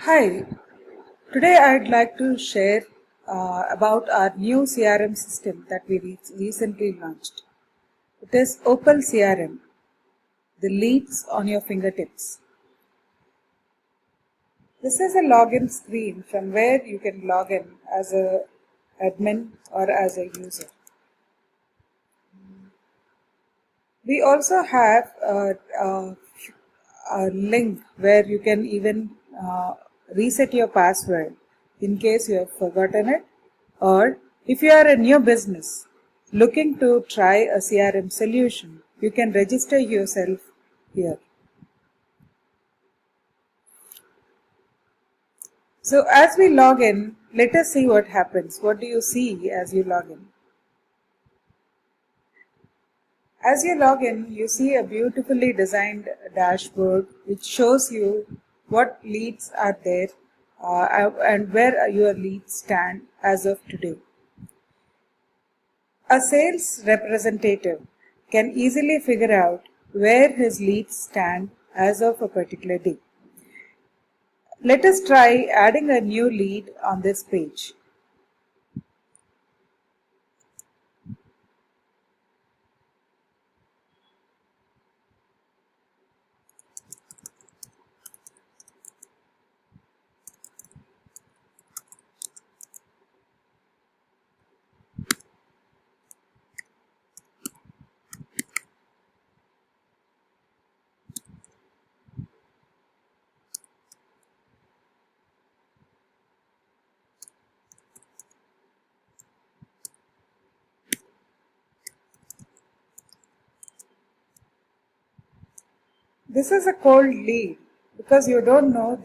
Hi, today I'd like to share about our new CRM system that we recently launched. It is Opal CRM, the leads on your fingertips. This is a login screen from where you can log in as a admin or as a user. We also have a link where you can even reset your password in case you have forgotten it, or if you are a new business looking to try a CRM solution, you can register yourself here. So as we log in, let us see what happens. What do you see as you log in? As you log in, you see a beautifully designed dashboard which shows you what leads are there and where your leads stand as of today. A sales representative can easily figure out where his leads stand as of a particular day. Let us try adding a new lead on this page. This is a cold lead because you don't know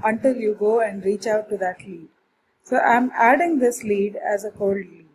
until you go and reach out to that lead. So I'm adding this lead as a cold lead.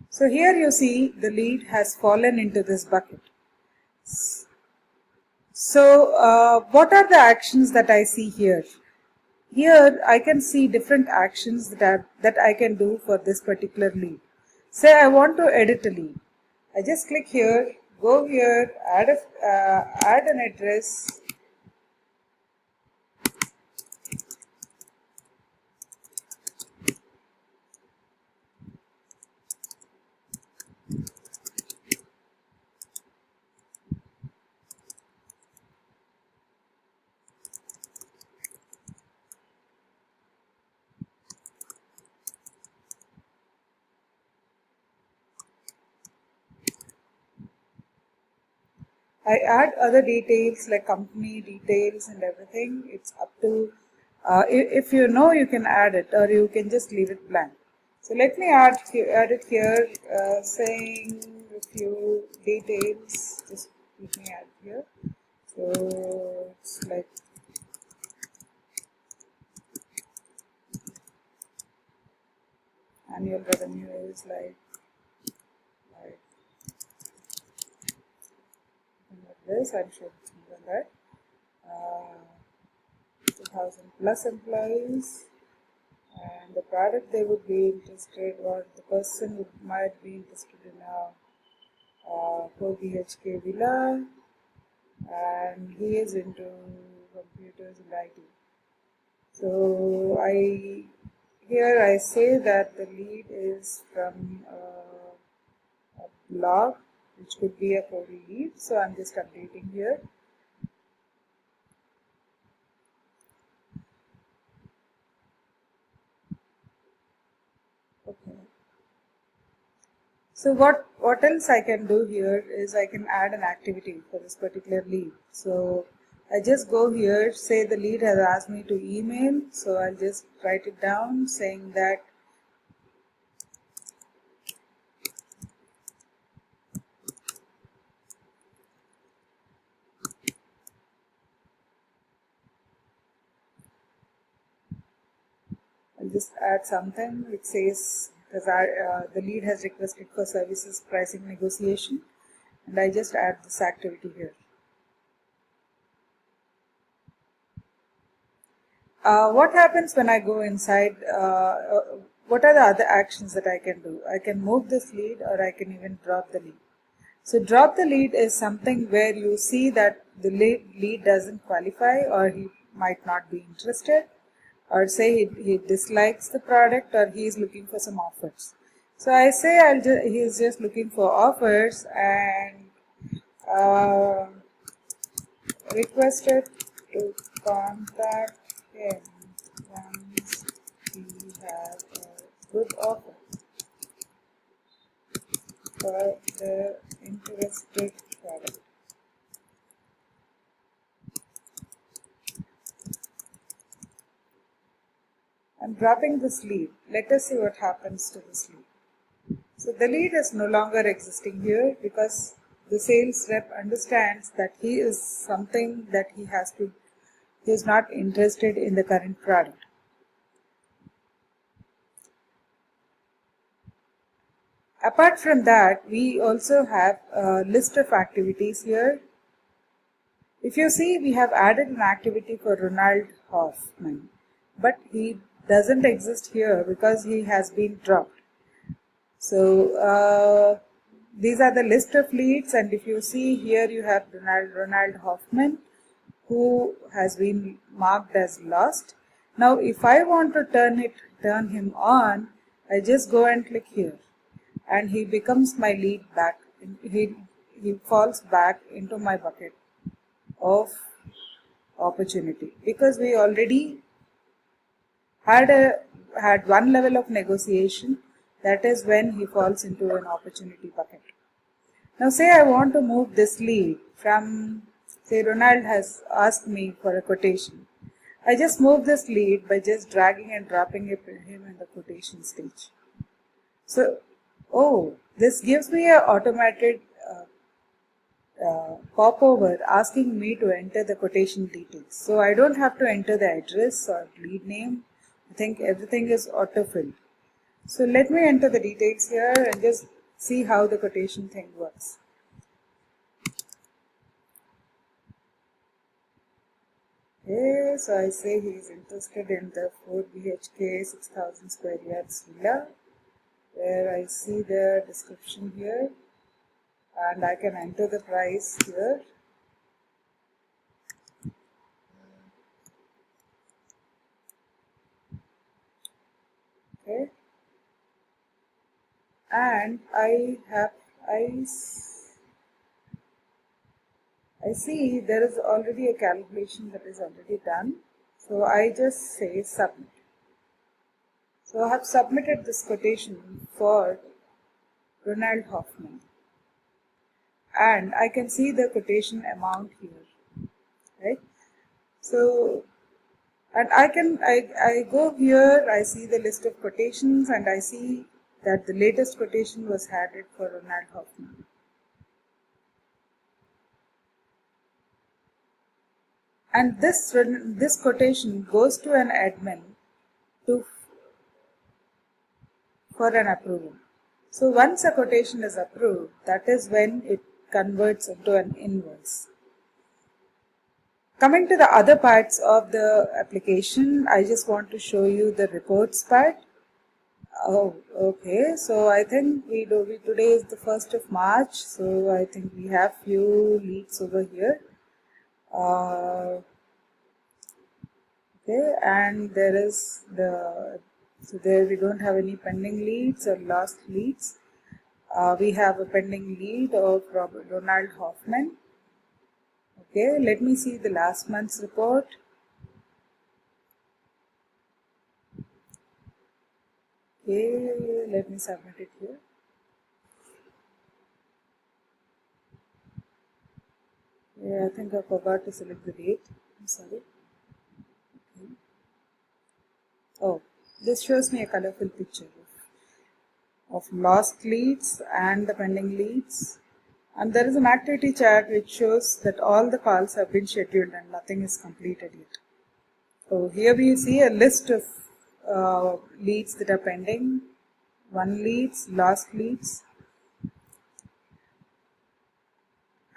So here you see the lead has fallen into this bucket. So what are the actions that I see here? Here I can see different actions that I can do for this particular lead. Say I want to edit a lead. I just click here, go here, add an address. I add other details like company details and everything. It's up to, if you know, you can add it or you can just leave it blank. So let me add it here, saying a few details. Just let me add here. So it's like annual revenue is like this. I'm sure it's more than that. 2,000 plus employees, and the product they would be interested, or the person might be interested in a 4 BHK villa, and he is into computers and IT. So here I say that the lead is from a blog, which could be a cold lead. So I'm just updating here. Okay. So what else I can do here is I can add an activity for this particular lead. So I just go here, say the lead has asked me to email, so I'll just write it down saying that I'll just add something which says the lead has requested for services pricing negotiation, and I just add this activity here. What happens when I go inside? What are the other actions that I can do? I can move this lead or I can even drop the lead. So drop the lead is something where you see that the lead doesn't qualify, or he might not be interested, or say he dislikes the product, or he is looking for some offers. So I say he is just looking for offers, and uh, requested to contact him once he has a good offer for the interested product. I'm dropping this lead. Let us see what happens to this lead. So the lead is no longer existing here because the sales rep understands that he is something that he is not interested in the current product. Apart from that, we also have a list of activities here. If you see, we have added an activity for Ronald Hoffman, but he doesn't exist here because he has been dropped. So these are the list of leads, and if you see here, you have Ronald Hoffman, who has been marked as lost. Now if I want to turn him on, I just go and click here, and he becomes my lead back. He falls back into my bucket of opportunity, because we already had one level of negotiation, that is when he falls into an opportunity bucket. Now say I want to move this lead from, say Ronald has asked me for a quotation. I just move this lead by just dragging and dropping him in the quotation stage. So, this gives me an automated popover asking me to enter the quotation details. So I don't have to enter the address or lead name. I think everything is autofilled. So let me enter the details here and just see how the quotation thing works. Okay, so I say he is interested in the 4 BHK 6000 square yards villa, where I see the description here, and I can enter the price here. Okay, and I see there is already a calculation that is already done, so I just say submit. So I have submitted this quotation for Ronald Hoffman, and I can see the quotation amount here, right? So, and I go here, I see the list of quotations, and I see that the latest quotation was added for Ronald Hoffman. And this quotation goes to an admin for an approval. So once a quotation is approved, that is when it converts into an invoice. Coming to the other parts of the application, I just want to show you the reports part. Oh, okay. So I think today is the 1st of March. So I think we have few leads over here. Okay, and there is so there we don't have any pending leads or lost leads. We have a pending lead of Ronald Hoffman. Okay, let me see the last month's report. Okay, let me submit it here. Yeah, I think I forgot to select the date. I'm sorry. Okay. Oh, this shows me a colorful picture of lost leads and the pending leads. And there is an activity chart which shows that all the calls have been scheduled and nothing is completed yet. So here we see a list of leads that are pending, won leads, lost leads,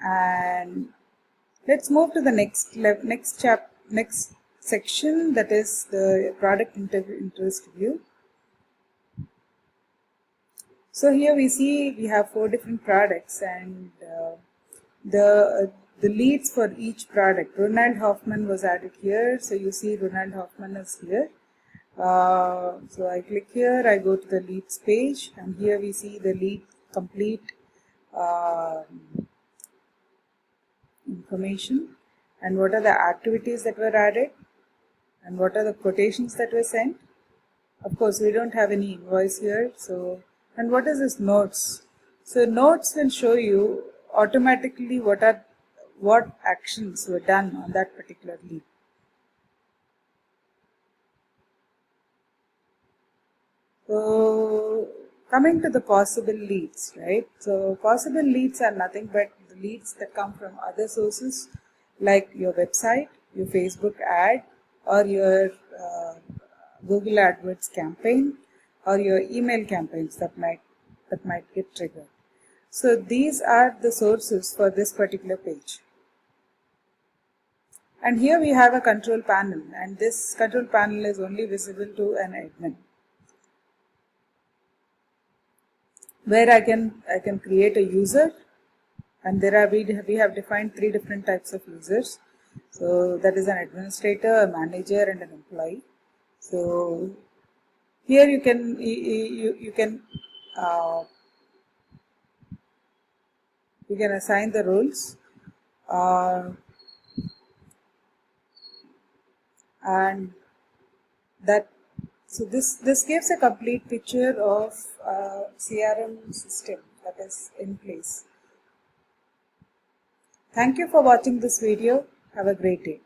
and let's move to the next section, that is the product interest view. So here we see we have 4 different products, and the leads for each product. Ronald Hoffman was added here, so you see Ronald Hoffman is here. So I click here, I go to the leads page, and here we see the lead complete information, and what are the activities that were added, and what are the quotations that were sent. Of course, we don't have any invoice here. So, and what is this notes? So notes will show you automatically what actions were done on that particular lead. So coming to the possible leads, right? So possible leads are nothing but the leads that come from other sources, like your website, your Facebook ad, or your Google AdWords campaign, or your email campaigns that might get triggered. So these are the sources for this particular page. And here we have a control panel, and this control panel is only visible to an admin, where I can create a user, and we have defined 3 different types of users. So that is an administrator, a manager, and an employee. So here you can assign the roles, and that. So this gives a complete picture of CRM system that is in place. Thank you for watching this video. Have a great day.